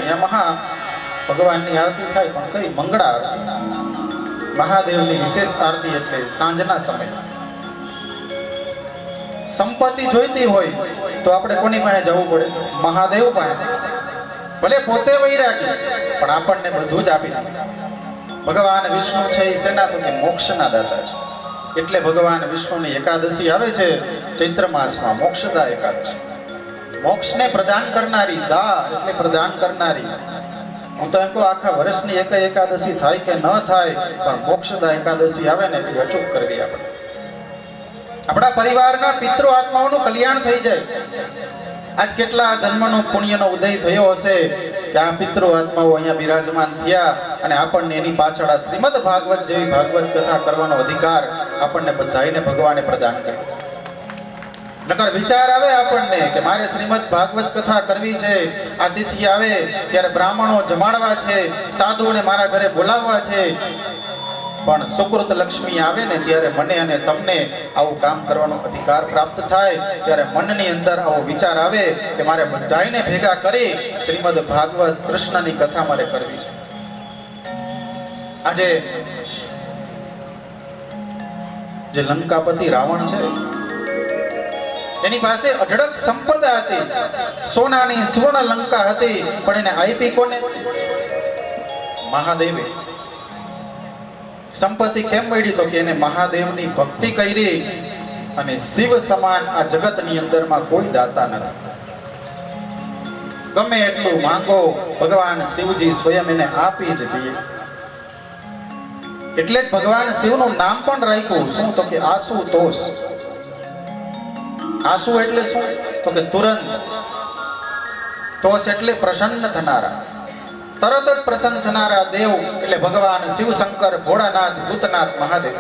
અહીંયા ભગવાનની આરતી થાય, પણ કઈ મંગળા આરતી, મહાદેવની વિશેષ આરતી, એટલે સાંજના સમય. સંપત્તિ જોઈતી હોય તો આપણે કોની પાસે જવું પડે? મહાદેવ પાસે. ભલે પોતે વૈરાગી, પણ આપણને બધું જ આપી દે. ભગવાન વિષ્ણુ છે એ શેના? તો કે મોક્ષના દાતા છે. એટલે ભગવાન વિષ્ણુની એકાદશી આવે છે ચૈત્ર માસમાં, મોક્ષદા એકાદશી. મોક્ષને પ્રદાન કરનારી, દા એટલે પ્રદાન કરનારી. હું તો એમ કહું આખા વર્ષની એક એકાદશી થાય કે ન થાય, પણ મોક્ષદા એકાદશી આવે ને એ અચૂક કરવી આપણે. આપણા પરિવારના પિતૃ આત્માઓનું કલ્યાણ થઈ જાય. આજ કેટલા જન્મનો પુણ્યનો ઉદય થયો હશે કે આ પિતૃ આત્માઓ અહીંયા બિરાજમાન થયા, અને આપણને એની પાછળ આ શ્રીમદ ભાગવત જેવી ભાગવત કથા કરવાનો અધિકાર આપણને બધાઈને ભગવાને પ્રદાન કર્યો. નકર વિચાર આવે આપણને કે મારે શ્રીમદ ભાગવત કથા કરવી છે, આતિથ્ય આવે ત્યારે બ્રાહ્મણો જમાડવા છે, સાધુઓને મારા ઘરે બોલાવવા છે, પણ સુકૃત લક્ષ્મી આવે ને ત્યારે મને અને તમને આવું કામ કરવાનો અધિકાર પ્રાપ્ત થાય, ત્યારે મનની અંદર આવો વિચાર આવે કે મારે બધાઈને ભેગા કરી શ્રીમદ ભાગવત કૃષ્ણની કથા મારે કરવી છે. આજે જે લંકાપતિ રાવણ છે એની પાસે અઢળક સંપદા હતી, સોનાની સુવર્ણ લંકા હતી, પણ એને આપી કોને? મહાદેવે. સંપત્તિ કેમ મળી? તો કે એને મહાદેવની ભક્તિ કરી, અને શિવ સમાન આ જગતની અંદરમાં કોઈ દાતા નથી. ગમે એટલું માંગો, ભગવાન શિવજી સ્વયં એને આપી જ દે. એટલે જ ભગવાન શિવનું નામ પણ રાખ્યું શું? તો કે આશુતોષ. આશુ એટલે શું? તો કે તુરંત. તોષ એટલે પ્રસન્ન થનારા, તરત જ પ્રસન્ન થનારા દેવ એટલે ભગવાન શિવ શંકર, ભોળાનાથ, ભૂતનાથ, મહાદેવ.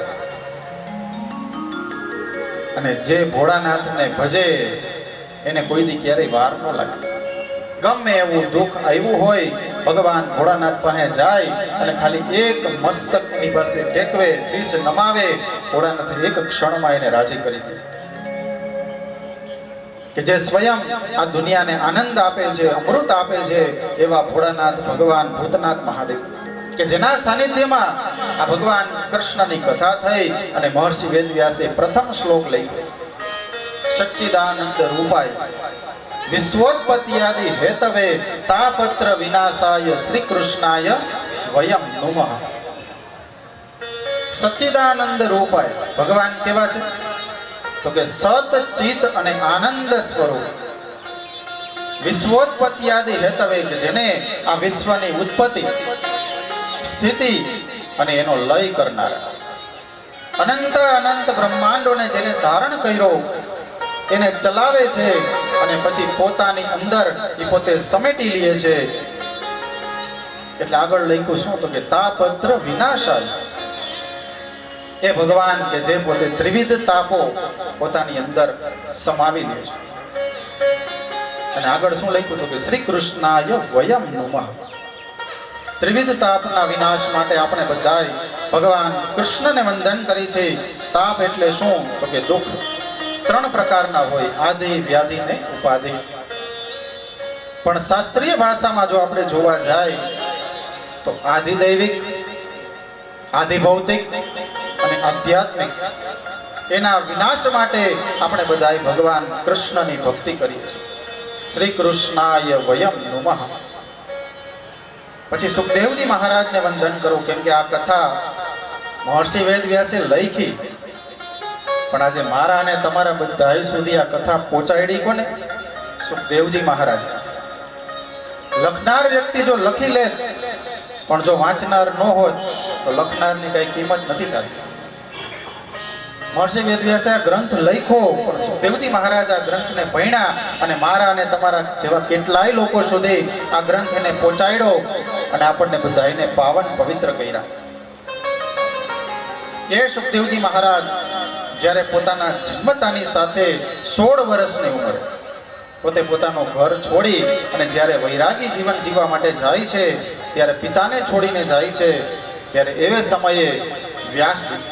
અને જે ભોળાનાથને ભજે એને કોઈ દી ક્યારેય વાર ન લાગે. ગમે એવું દુઃખ આવ્યું હોય, ભગવાન ભોળાનાથ પાસે જાય અને ખાલી એક મસ્તકની પાસે ટેકવે, શીશ નમાવે, ભોળાનાથ એક ક્ષણમાં એને રાજી કરી દે. કે જે સ્વયં આ દુનિયાને આનંદ આપે છે, અમૃત આપે છે, એવા ભોળાનાથ ભગવાન ભૂતનાથ મહાદેવ, કે જેના સાનિધ્યમાં આ ભગવાન કૃષ્ણની કથા થઈ. અને મહર્ષિ વેદવ્યાસે પ્રથમ શ્લોક લઈ, સચ્ચિદાનંદ રૂપાય વિશ્વોત્પત્યાદિ હેતવે તાપત્ર વિનાશાય શ્રી કૃષ્ણાય વયમ નુમઃ. સચ્ચિદાનંદ રૂપાય ભગવાન કેવા છે? તો કે સત, ચિત અને આનંદ સ્વરૂપ. વિશ્વોત્પત્યાદિ હેતવે, જેને આ વિશ્વની ઉત્પત્તિ, સ્થિતિ અને એનો લય કરનારા, અનંત અનંત બ્રહ્માંડોને જેને ધારણ કર્યો, એને ચલાવે છે, અને પછી પોતાની અંદર એ પોતે સમેટી લે છે. એટલે આગળ લખ્યું શું? તો કે તાપત્ર વિનાશાય. એ ભગવાન કે જે પોતે ત્રિવિધ તાપો પોતાની અંદર સમાવી લે છે. અને આગળ શું લખ્યું? તો કે શ્રી કૃષ્ણાય વયમ નુમઃ. ત્રિવિધ તાપના વિનાશ માટે આપણે બધાય ભગવાન કૃષ્ણને વંદન કરી છે. તાપ એટલે શું? તો કે દુઃખ. ત્રણ પ્રકારના હોય, આદિ, વ્યાધિ ને ઉપાધિ. પણ શાસ્ત્રીય ભાષામાં જો આપણે જોવા જાય તો આધિદૈવિક, આધિભૌતિક અને આધ્યાત્મિક, એના વિનાશ માટે આપણે બધાય ભગવાન કૃષ્ણની ભક્તિ કરીએ છીએ. શ્રી કૃષ્ણાય વયમ નુમઃ. પછી સુખદેવજી મહારાજને વંદન કરું, કેમ કે આ કથા મહર્ષિ વેદવ્યાસે લખી, પણ આજે મારા અને તમારા બધા સુધી આ કથા પહોંચાડી કોને? સુખદેવજી મહારાજ. લખનાર વ્યક્તિ જો લખી લે, પણ જો વાંચનાર ન હોય તો લખનારની કઈ કિંમત નથી થતી. મહર્ષિ વેદવ્યાસે આ ગ્રંથ લખ્યો, પણ સુખદેવજી મહારાજ આ ગ્રંથને ભણ્યા, અને મારા અને તમારા જેવા કેટલાય લોકો સુધી આ ગ્રંથ એને પહોંચાડ્યો, અને આપણને બધાને પાવન પવિત્ર કર્યા. એ સુખદેવજી મહારાજ જ્યારે પોતાના જન્મતાની સાથે 16 વર્ષની ઉંમરે પોતે પોતાનું ઘર છોડી અને જ્યારે વૈરાગી જીવન જીવવા માટે જાય છે, ત્યારે પિતાને છોડીને જાય છે, ત્યારે એવે સમયે વ્યાસજી,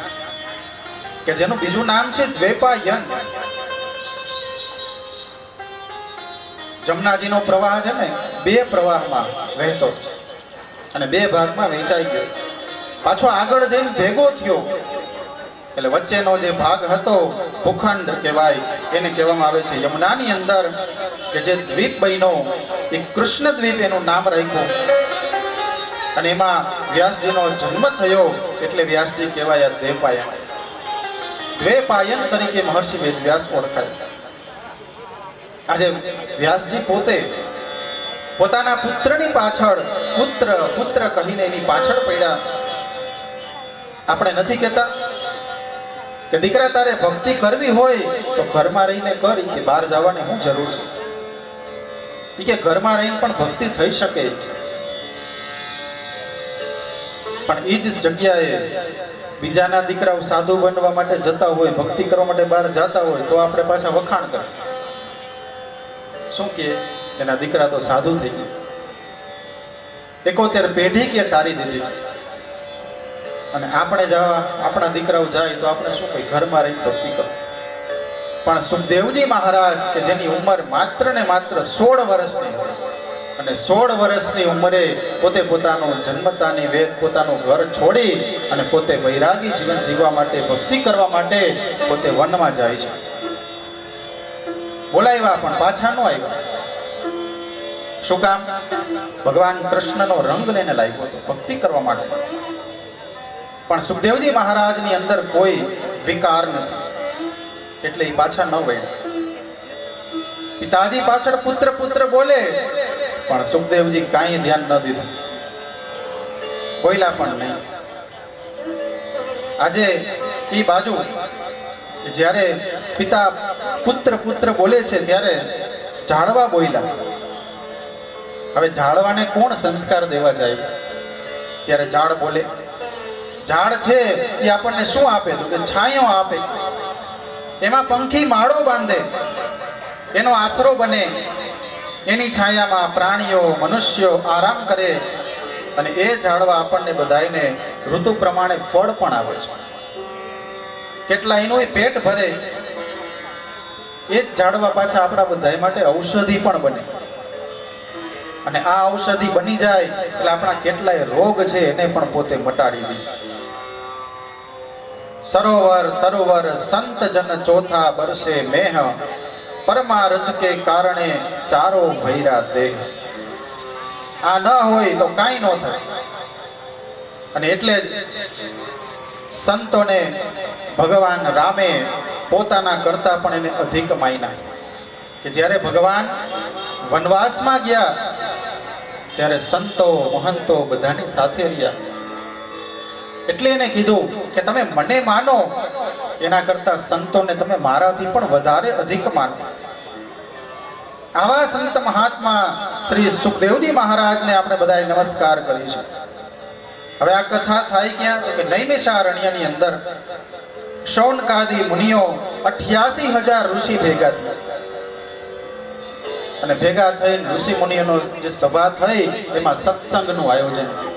કે જેનું બીજું નામ છે દ્વૈપાયન, જમનાજીનો પ્રવાહ છે ને બે પ્રવાહમાં વહેતો અને બે ભાગમાં વહેંચાઈ ગયો, પાછો આગળ જઈને ભેગો થયો. એટલે વચ્ચેનો જે ભાગ હતો ભૂખંડ કહેવાય, એને કહેવામાં આવે છે યમુનાની અંદર કે જે દ્વીપ બન્યો એ કૃષ્ણ દ્વીપ એનું નામ રાખ્યું. અને એમાં વ્યાસજીનો જન્મ થયો એટલે વ્યાસજી કહેવાય દ્વૈપાયન. દ્વૈપાયન તરીકે મહર્ષિ વેદવ્યાસ ઓળખાય. આજે વ્યાસજી પોતે પોતાના પુત્રની પાછળ પુત્ર પુત્ર કહીને એની પાછળ પડ્યા. આપણે નથી કહેતા કે દીકરા તારે ભક્તિ કરવી હોય તો ઘરમાં રહીને કરી, કે બહાર જવાની શું જરૂર છે? કે ઘરમાં રહીને પણ ભક્તિ થઈ શકે. પણ એ જ જગ્યાએ બીજાના દીકરાઓ સાધુ બનવા માટે જતા હોય, ભક્તિ કરવા માટે બહાર જતા હોય તો આપણે પાછા વખાણ કરે. શું કે એના દીકરા તો સાધુ થઈ ગયા, 71 પેઢી કે તારી દીધી. અને આપણે જવા આપણા દીકરાઓ જાય તો આપણે શું કહી? ઘરમાં રહી ભક્તિ કરો. પણ સુખદેવજી મહારાજ કે જેની ઉંમર માત્ર ને માત્ર 16 વર્ષની, અને 16 વર્ષની ઉંમરે પોતે પોતાનું જન્મતાની વેદ પોતાનું ઘર છોડી અને પોતે વૈરાગી જીવન જીવવા માટે, ભક્તિ કરવા માટે પોતે વનમાં જાય છે. બોલાવ્યા પણ પાછા ન આવ્યા. શું કામ? ભગવાન કૃષ્ણનો રંગ લઈને લાગ્યો હતો ભક્તિ કરવા માટે. પણ સુખદેવજી મહારાજની અંદર કોઈ વિકાર નથી એટલે એ પાછા ન વળ્યા. પિતાજી પાછળ પુત્ર પુત્ર બોલે પણ સુખદેવજી કાંઈ ધ્યાન ન દીધું, બોલ્યા પણ નહીં. આજે એ બાજુ જ્યારે પિતા પુત્ર પુત્ર બોલે છે ત્યારે ઝાડવા બોલ્યા. હવે ઝાડવાને કોણ સંસ્કાર દેવા જાય? ત્યારે ઝાડ બોલે. ઝાડ છે એ આપણને શું આપે? તો કે છાંયો આપે. એમાં પંખી માળો બાંધે, એનો આશરો બને, એની છાયામાં પ્રાણીઓ મનુષ્યો આરામ કરે. અને એ ઝાડવા આપણને બધાઈને ઋતુ પ્રમાણે ફળ પણ આપે છે. કેટલા એનું પેટ ભરે. એ જ ઝાડવા પાછા આપણા બધા માટે ઔષધિ પણ બને. અને આ ઔષધિ બની જાય એટલે આપણા કેટલાય રોગ છે એને પણ પોતે મટાડી દે. સરોવર તરોવર સંત જન ચોથા બરસે મેહ, પરમાર્થ કે કારણે ચારો ભૈરા દેહ. આ ન હોય તો કાંઈ ન થાય. અને એટલે જ સંતોને ભગવાન રામે પોતાના કરતા પણ એને અધિક માન્યા. કે જ્યારે ભગવાન વનવાસમાં ગયા ત્યારે સંતો મહંતો બધાની સાથે રહ્યા. એટલે એને કીધું કે તમે મને માનો એના કરતા સંતોને તમે મારાથી પણ વધારે અધિક માનો. આવા સંત મહાત્મા શ્રી સુખદેવજી મહારાજને આપણે બધાએ નમસ્કાર કરીશું. હવે આ કથા થાય ક્યાં? તો કે નૈમિષારણ્યની અંદર શૌનકાદી મુનિઓ 88,000 ઋષિ ભેગા થયા. અને ભેગા થઈને ઋષિ મુનિઓનો જે સભા થઈ એમાં સત્સંગનું આયોજન થયું.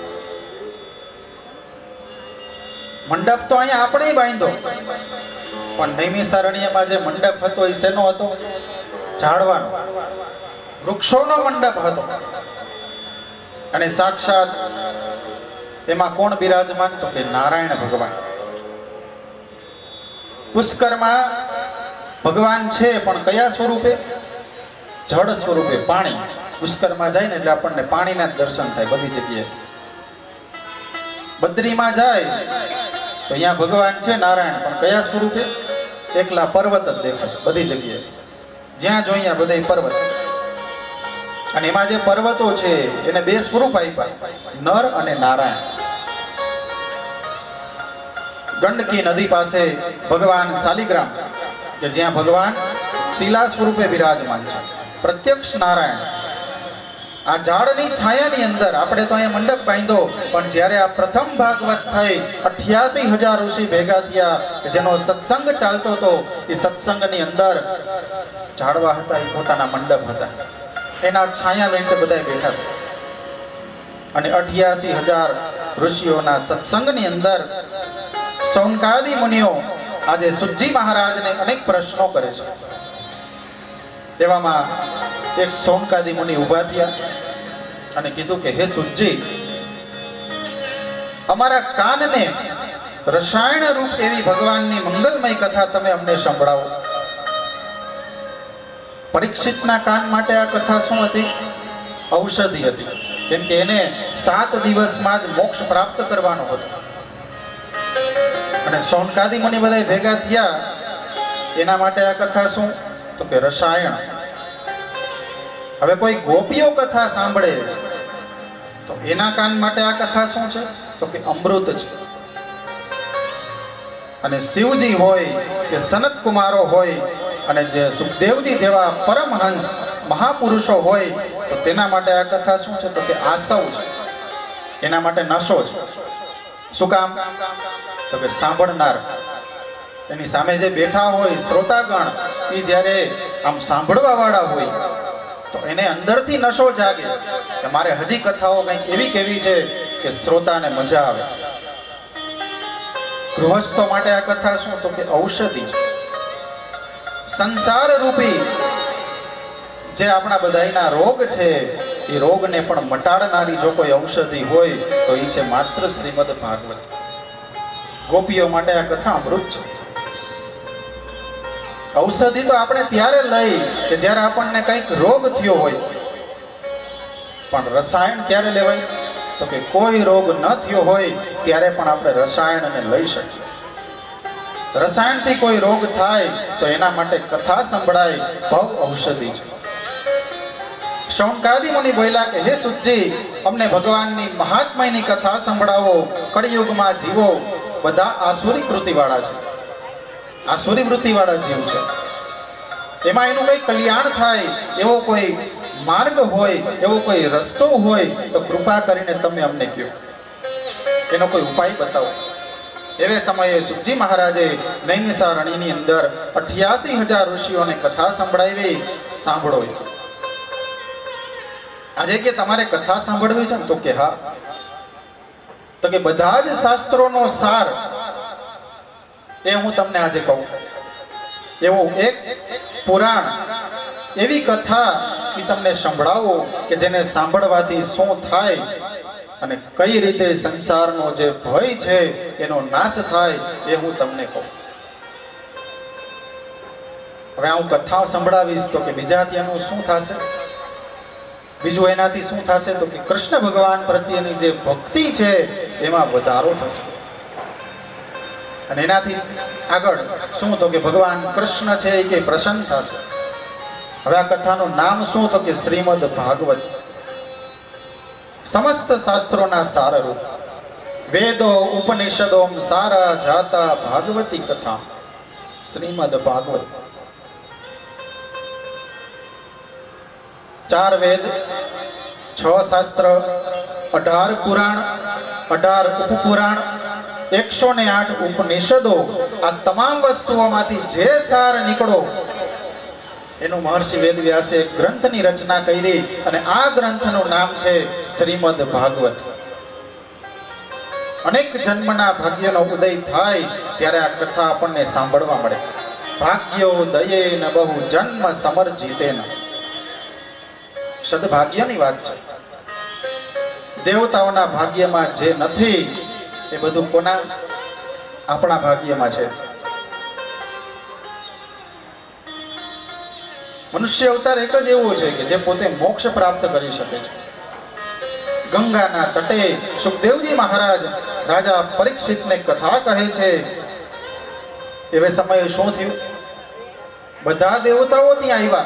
મંડપ તો અહીંયા આપણે બાંધ્યો, પણ નૈમિષારણ્યમાં જે મંડપ હતો એ શેનો હતો? ઝાડવાનો, વૃક્ષોનો મંડપ હતો. અને સાક્ષાત એમાં કોણ બિરાજમાન? તો કે નારાયણ ભગવાન. પુષ્કરમાં ભગવાન છે પણ કયા સ્વરૂપે? જળ સ્વરૂપે, પાણી. પુષ્કરમાં જાય ને એટલે આપણને પાણીના જ દર્શન થાય બધી જગ્યાએ. બદ્રીમાં જાય તો અહીંયા ભગવાન છે નારાયણ, પણ કયા સ્વરૂપે? એકલા પર્વત જ દેખાય બધી જગ્યાએ. જ્યાં જોઈએ બધા પર્વત. અને એમાં જે પર્વતો છે એને બે સ્વરૂપ આપ્યા, નર અને નારાયણ. ગંડકી નદી પાસે ભગવાન શાલિગ્રામ કે જ્યાં ભગવાન શિલા સ્વરૂપે બિરાજમાન છે, પ્રત્યક્ષ નારાયણ. આ ઝાડની છાયાની અંદર આપણે તો અહીંયા મંડપ બાંધ્યો, પણ જ્યારે આ પ્રથમ ભાગવત થઈ 88,000 ઋષિ ભેગા થયા કે જેનો સત્સંગ ચાલતો હતો, એ સત્સંગની અંદર ઝાડવા હતા, એ પોતાના મંડપ હતા. એના છાયા નીચે બધા બેઠા હતા. અને 88,000 ઋષિઓના સત્સંગની અંદર શૌનકાદી મુનિઓ આજે સુજી મહારાજને અનેક પ્રશ્નો કરે છે. એવામાં એક સોનકાદી મુનિ ઊભા થયા અને કીધું કે હે સુતજી, અમારા કાનને રસાયણ રૂપ એવી ભગવાનની મંગલમય કથા તમે અમને સંભળાવો. પરીક્ષિતના કાન માટે આ કથા શું હતી? ઔષધિ હતી. કેમ કે એને 7 દિવસમાં જ મોક્ષ પ્રાપ્ત કરવાનો હતો. અને સોનકાદી મુનિ બધા ભેગા થયા, એના માટે આ કથા શું? તો કે રસાયણ. હવે કોઈ ગોપીઓ કથા સાંભળે તો એના કાન માટે આ કથા શું છે? તો કે અમૃત છે. અને શિવજી હોય કે સનત કુમારો હોય અને જે સુખદેવજી જેવા પરમહંસ મહાપુરુષો હોય તો તેના માટે આ કથા શું છે? તો કે આસવ છે. એના માટે નશો છે. શું કામ? તો કે સાંભળનાર, એની સામે જે બેઠા હોય શ્રોતાગણ, એ જ્યારે આમ સાંભળવા વાળા હોય તો એને અંદરથી નશો જાગે કે મારે હજી કથાઓ કંઈક એવી કેવી છે કે શ્રોતાને મજા આવે. ગૃહસ્થો માટે આ કથા શું? તો કે ઔષધિ છે. સંસાર રૂપી જે આપણા બધાના રોગ છે એ રોગને પણ મટાડનારી જો કોઈ ઔષધિ હોય તો એ છે માત્ર શ્રીમદ ભાગવત. ગોપીઓ માટે આ કથા અમૃત છે. ઔષધિ તો આપણે ત્યારે લઈ કે જ્યારે આપણને કંઈક રોગ થયો હોય, પણ રસાયણ ક્યારે લેવાય? તો કે કોઈ રોગ ન થયો હોય ત્યારે પણ આપણે રસાયણને લઈ શકીએ. રસાયણથી કોઈ રોગ થાય તો એના માટે કથા સંભળાય, ભવ ઔષધિ છે. શૌનકાદી મુનિ બોલ્યા કે હે સુતજી, અમને ભગવાનની મહાત્માની કથા સંભળાવો. કળિયુગમાં જીવો બધા આસુરી વૃત્તિવાળા છે. આસુરી વૃત્તિવાળા જીવ છે. એમાં એનું કંઈ કલ્યાણ થાય એવો કોઈ માર્ગ હોય, એવો કોઈ રસ્તો હોય તો કૃપા કરીને તમે અમને કહો, એનો કોઈ ઉપાય બતાવો. એવે સમયે સુખજી મહારાજે નૈમિષારણ્યની અંદર 88,000 ઋષિઓને કથા સંભળાવી. સાંભળો. આજે કે તમારે કથા સાંભળવી છે ને? તો કે હા. તો કે બધા જ શાસ્ત્રોનો સાર એ હું તમને આજે કહું. એવું એક પુરાણ, એવી કથા એ તમને સંભળાવો કે જેને સાંભળવાથી શું થાય અને કઈ રીતે સંસારનો જે ભય છે એનો નાશ થાય એ હું તમને કહું. હવે હું કથાઓ સંભળાવીશ તો કે બીજાથી એનું શું થશે? બીજું એનાથી શું થશે? તો કે કૃષ્ણ ભગવાન પ્રત્યેની જે ભક્તિ છે એમાં વધારો થશે. અને એનાથી આગળ શું? તો કે ભગવાન કૃષ્ણ છે એ કે પ્રસન્ન થશે. હવે આ કથાનું નામ શું? તો કે શ્રીમદ ભાગવત. સમસ્ત શાસ્ત્રોના સારરૂપ, વેદો ઉપનિષદો સારા જાતા ભાગવતી કથા શ્રીમદ ભાગવત. 4 વેદ, 6 શાસ્ત્ર, 18 પુરાણ, 18 ઉપપુરાણ, 108 ઉપનિષદો, આ તમામ વસ્તુઓમાંથી જે સાર નીકળો એનું મહર્ષિ વેદવ્યાસે એક ગ્રંથની રચના કરી અને આ ગ્રંથનું નામ છે શ્રીમદ ભાગવત. અનેક જન્મના ભાગ્યનો ઉદય થાય ત્યારે આ કથા આપણને સાંભળવા મળે. ભાગ્યો દયેન બહુ જન્મ સમર્જિતેન. સદભાગ્યની વાત છે. દેવતાઓના ભાગ્યમાં જે નથી એ બધું કોના? આપણા ભાગ્યમાં છે. મનુષ્ય અવતાર એક જ એવો છે કે જે પોતે મોક્ષ પ્રાપ્ત કરી શકે છે. ગંગાના તટે સુખદેવજી મહારાજ રાજા પરીક્ષિતને કથા કહે છે. એવે સમયે શું થયું? બધા દેવતાઓ ત્યાં આવ્યા,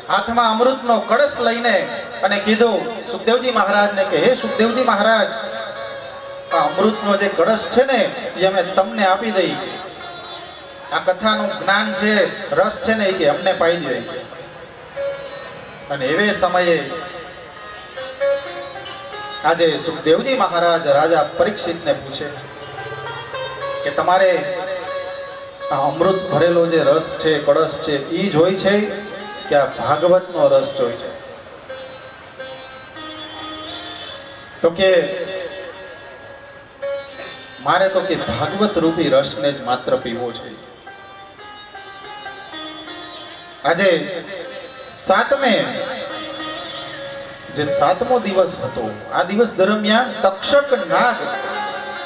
હાથમાં અમૃતનો કળશ લઈને, અને કીધું સુખદેવજી મહારાજને કે હે સુખદેવજી મહારાજ, આ અમૃતનો જે કળશ છે ને એ અમે તમને આપી દઈ. આ કથાનું જ્ઞાન છે, રસ છે ને એ કે અમને પાઈ દે. અને એવે સમયે આજે સુખદેવજી મહારાજ રાજા પરીક્ષિતને પૂછે કે તમારે આ અમૃત ભરેલો જે રસ છે, કળશ છે, એ જ હોય છે કે આ ભાગવતનો રસ જોઈ છે? તો કે મારે તો કે ભાગવત રૂપી રસને જ માત્ર પીવો છે. આજે સાતમે જે સાતમો દિવસ હતો, આ દિવસ દરમિયાન તક્ષક નાગ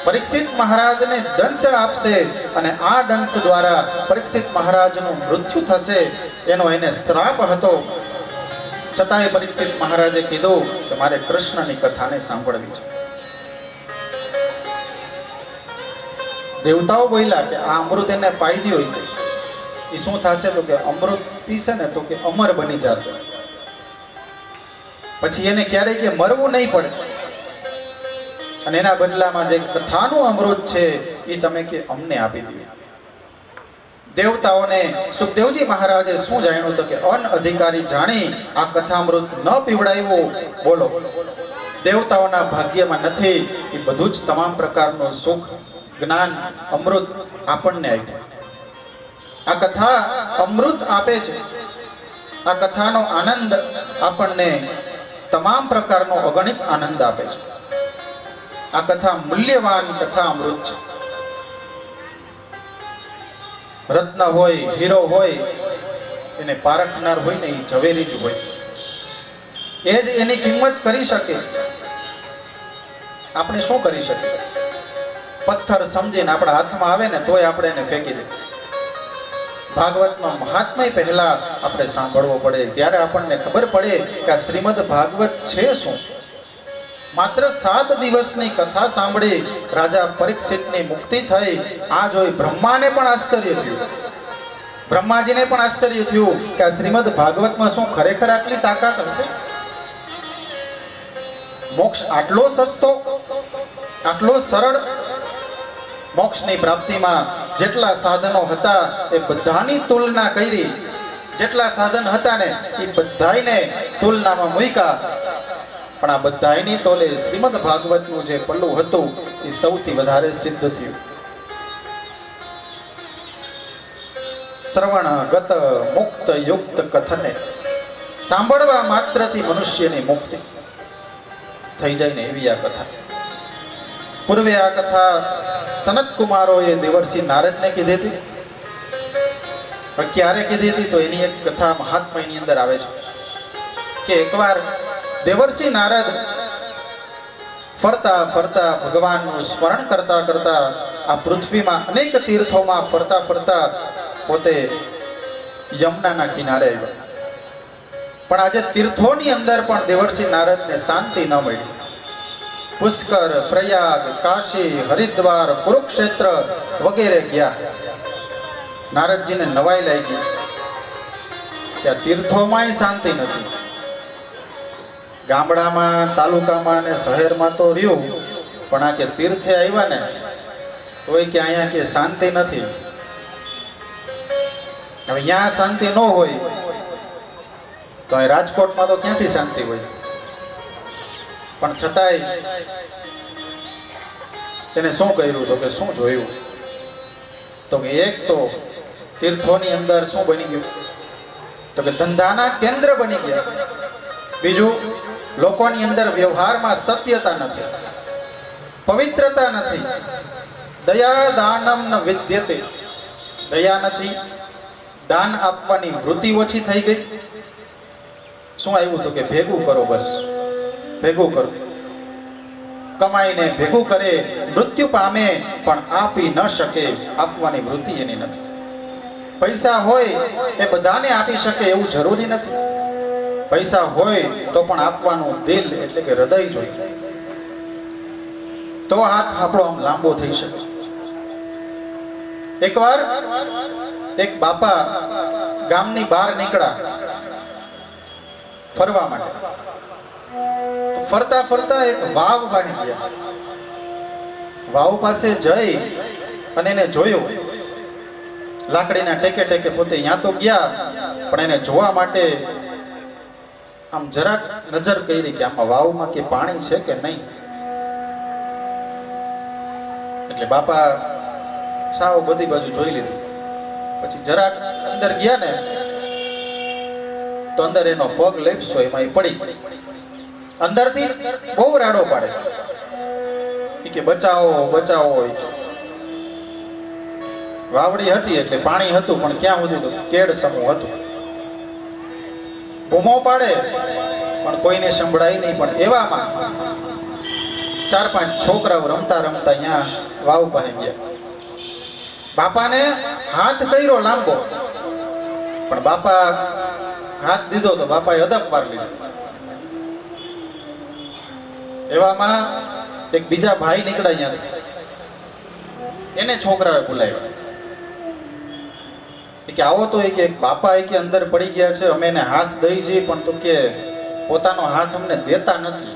પરીક્ષિત મહારાજને દંશ આપશે અને આ દંશ દ્વારા પરીક્ષિત મહારાજનું મૃત્યુ થશે એનો એને શ્રાપ હતો. છતાંય પરીક્ષિત મહારાજે કીધું કે મારે કૃષ્ણની કથાને સાંભળવી છે. દેવતાઓ બોલ્યા કે આ અમૃત એને પાઈ દો, એ શું થશે? તો કે અમૃત પીશે ને તો કે અમર બની જશે, પછી એને ક્યારેય કે મરવું નહીં પડે, અને એના બદલામાં જે કથાનું અમૃત છે એ તમે કે અમને આપી દો. દેવતાઓને સુખદેવજી મહારાજે શું જાણ્યું? તો કે અનઅધિકારી જાણી આ કથામૃત ન પીવડાવ્યું. બોલો, દેવતાઓના ભાગ્યમાં નથી એ બધું જ તમામ પ્રકારનું સુખ, જ્ઞાન, અમૃત આપણને આપ્યું. આ કથા અમૃત આપે છે. આ કથાનો આનંદ આપણને તમામ પ્રકારનો અગણિત આનંદ આપે છે. આ કથા મૂલ્યવાન કથા અમૃત છે. રત્ન હોય, હીરો હોય, એને પારખનાર હોય ને એ ઝવેરી જ હોય, એ જ એની કિંમત કરી શકે. આપણે શું કરી શકીએ? પથ્થર સમજીને આપણા હાથમાં આવે ને તોય આપણે એને ફેંકી દઈએ. ભાગવતનો મહાત્મય પહેલા આપણે સાંભળવો પડે, ત્યારે આપણને ખબર પડે કે આ શ્રીમદ ભાગવત છે શું. માત્ર 7 દિવસની કથા સાંભળી રાજા પરીક્ષિતની મુક્તિ થઈ. આ જોઈ બ્રહ્માને પણ આશ્ચર્ય થયું, બ્રહ્માજીને પણ આશ્ચર્ય થયું કે આ શ્રીમદ ભાગવતમાં શું ખરેખર આટલી તાકાત હશે? મોક્ષ આટલો સસ્તો, આટલો સરળ? મોક્ષની પ્રાપ્તિમાં જેટલા સાધનો હતા એ બધાની તુલના કરી. જેટલા સાધન હતા ને એ બધાને તુલનામાં મૂક્યા, પણ આ બધાની તોલે શ્રીમદ ભાગવતનું જે પલ્લું હતું એ સૌથી વધારે સિદ્ધ થયું. શ્રવણ ગત મુક્ત યુક્ત કથને, સાંભળવા માત્રથી મનુષ્યની મુક્તિ થઈ જાય ને એવી આ કથા. પૂર્વે આ કથા સનત કુમારોએ દેવર્ષિ નારદને કીધી હતી. ક્યારે કીધી હતી? તો એની એક કથા મહાત્માની અંદર આવે છે કે એકવાર દેવર્ષિ નારદ ફરતા ફરતા ભગવાનનું સ્મરણ કરતા કરતા આ પૃથ્વીમાં અનેક તીર્થોમાં ફરતા ફરતા પોતે યમુનાના કિનારે આવ્યા. પણ આજે તીર્થોની અંદર પણ દેવર્ષિ નારદને શાંતિ ન મળી. પુષ્કર, પ્રયાગ, કાશી, હરિદ્વાર, કુરુક્ષેત્ર વગેરે ગયા. નારદજીને નવાઈ લાગી કે આ તીર્થોમાંય શાંતિ નથી. ગામડામાં, તાલુકામાં અને શહેરમાં તો રહ્યું, પણ આ કે તીર્થે આવ્યા ને તોય કે અહીંયા કે શાંતિ નથી. હવે અહીંયા શાંતિ ન હોય તો અહીં રાજકોટમાં તો ક્યાંથી શાંતિ હોય? પણ છતાંય તેને શું કર્યું? તો કે શું જોયું? તો કે એક તો તીર્થોની અંદર શું બની ગયું? તો કે ધંધાના કેન્દ્ર બની ગયા. બીજું, લોકોની અંદર વ્યવહારમાં સત્યતા નથી, પવિત્રતા નથી. દયા દાનમ ન વિદ્યતે, દયા નથી, દાન આપવાની વૃત્તિ ઓછી થઈ ગઈ. શું આવ્યું? તો કે ભેગું કરો, બસ ભેગું કરો. કમાઈને ભેગું કરે, મૃત્યુ પામે પણ આપી ન શકે, આપવાની વૃત્તિ એની નથી. પૈસા હોય એ બધાને આપી શકે એવું જરૂરી નથી. પૈસા હોય તો પણ આપવાનું દિલ એટલે કે હૃદય જોઈએ, તો હાથ આપણો આમ લાંબો થઈ શકે. એકવાર એક બાપા ગામની બહાર નીકળ્યા ફરવા માટે. તો ફરતા ફરતા એક વાવ બની ગયા. વાવ પાસે જઈ અને એને જોયું. લાકડીના ટેકે ટેકે પોતે ત્યાં તો ગયા, પણ એને જોવા માટે આમ જરાક નજર કરી કે આમાં વાવમાં કે પાણી છે કે નહીં. એટલે બાપા સાવ બધી બાજુ જોઈ લીધું. પછી જરાક અંદર ગયા ને તો અંદર એનો પગ લેપસો એમાં એ પડી. અંદરથી બહુ રાડો પાડે કે બચાવો બચાવો. વાવડી હતી એટલે પાણી હતું, પણ ક્યાં સુધી તો કેડ સમૂહ હતું. બૂમો પાડે પણ કોઈને સંભળાય નહીં. પણ એવામાં 4-5 છોકરાઓ રમતા રમતા અહીંયા વાવ પાસે ગયા. બાપાને હાથ કર્યો લાંબો, પણ બાપા હાથ દીધો તો બાપાએ અદબ પાર લીધો. એવામાં એક બીજા ભાઈ નીકળ્યા અહીંયાથી, એને છોકરાએ બોલાવ્યા કે આવો તો કે બાપા કે અંદર પડી ગયા છે, અમે એને હાથ દઈ છીએ પણ તો કે પોતાનો હાથ અમને દેતા નથી.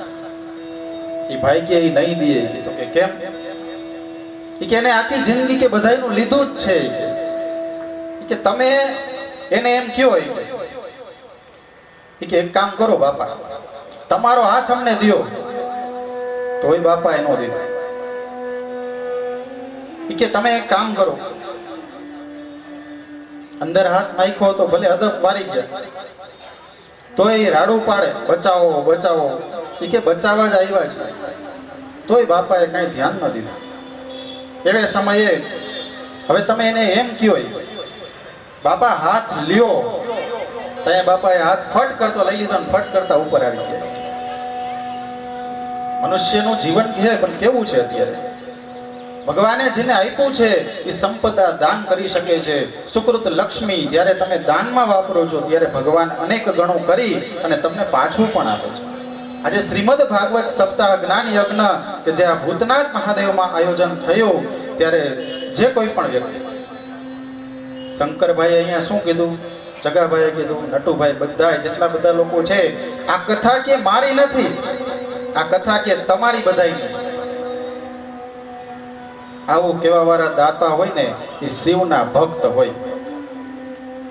એ ભાઈ કે એ નહીં દે. તો કે કેમ? કે એને આખી જિંદગી કે બધાયનું લીધું જ છે. કે તમે એને એમ કયો કે એક કામ કરો બાપા, તમારો હાથ અમને દ્યો. તોય બાપા એનો દીધો. કે તમે એક કામ કરો, અંદર હાથ નાખ્યો તો ભલે અદબ મારી ગયા, તોય રાડું પાડે બચાવો બચાવો. કે બચાવવા જ આવ્યા છે. તોય બાપાએ કઈ ધ્યાન ન દીધું. એવે સમયે હવે તમે એને એમ કયો બાપા હાથ લ્યો. ત્યાં બાપાએ હાથ ફટ કરતો લઈ લીધો, ફટ કરતા ઉપર આવી ગયા. મનુષ્યનું જીવન છે પણ કેવું છે અત્યારે? ભગવાને જેને આપ્યું છે એ સંપદા દાન કરી શકે છે. સુકૃત લક્ષ્મી જ્યારે તમે દાનમાં વાપરો છો ત્યારે ભગવાન અનેક ગણું કરી અને તમને પાછું પણ આપે છે. આજે શ્રીમદ ભાગવત સપ્તાહ જ્ઞાન યજ્ઞ કે જે આ ભૂતનાથ મહાદેવમાં આયોજન થયું ત્યારે જે કોઈ પણ વ્યક્તિ, શંકરભાઈ અહીંયા શું કીધું, જગાભાઈએ કીધું, નટુભાઈ, બધા જેટલા બધા લોકો છે, આ કથા કે મારી નથી, આ કથા કે તમારી બધાની છે. આવું કહેવા વાળા દાતા હોય ને એ શિવના ભક્ત હોય.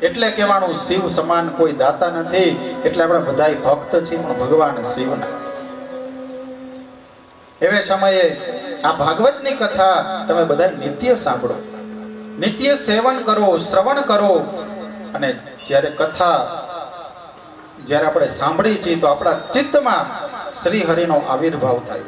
એટલે કહેવાનું શિવ સમાન કોઈ દાતા નથી. એટલે આપણે બધા ભક્ત છીએ પણ ભગવાન શિવના. એવે સમયે આ ભાગવતની કથા તમે બધા નિત્ય સાંભળો, નિત્ય સેવન કરો, શ્રવણ કરો. અને જ્યારે કથા જ્યારે આપણે સાંભળી છીએ તો આપણા ચિત્તમાં શ્રી હરિનો આવિર્ભાવ થાય.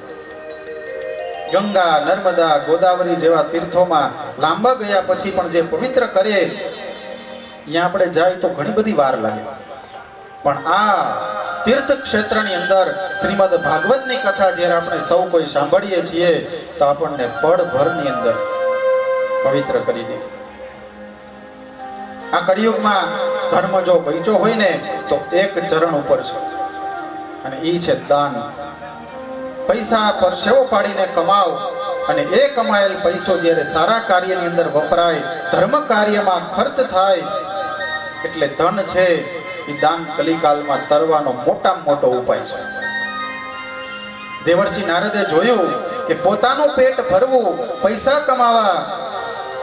ગંગા, નર્મદા, ગોદાવરી જેવા તીર્થોમાં લાંબા ગયા પછી પણ જે પવિત્ર કરે, અહીંયા આપણે જાય તો ઘણી બધી વાર લાગે. પણ આ તીર્થ ક્ષેત્રની અંદર શ્રીમદ ભાગવતની કથા જ્યારે આપણે સૌ કોઈ સાંભળીએ છીએ તો આપણને પળભરની અંદર પવિત્ર કરી દે. આ કળિયુગમાં ધર્મ જો બચ્યો હોય ને તો એક ચરણ ઉપર છે, અને એ છે દાન. પૈસા પરસેવો પાડીને કમાવ, અને એ કમાયેલ પૈસો જ્યારે સારા કાર્યની અંદર વપરાય, ધર્મ કાર્યમાં ખર્ચ થાય, એટલે ધન છે એ દાન કલિકાલમાં તરવાનો મોટામાં મોટો ઉપાય છે. દેવર્ષિ નારદે જોયું કે પોતાનું પેટ ભરવું, પૈસા કમાવા,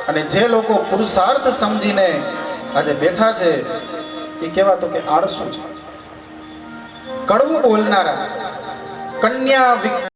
અને જે લોકો પુરુષાર્થ સમજીને આજે બેઠા છે એ કેવા તો કે આળસુ છે, કડવું બોલનારા, કન્યા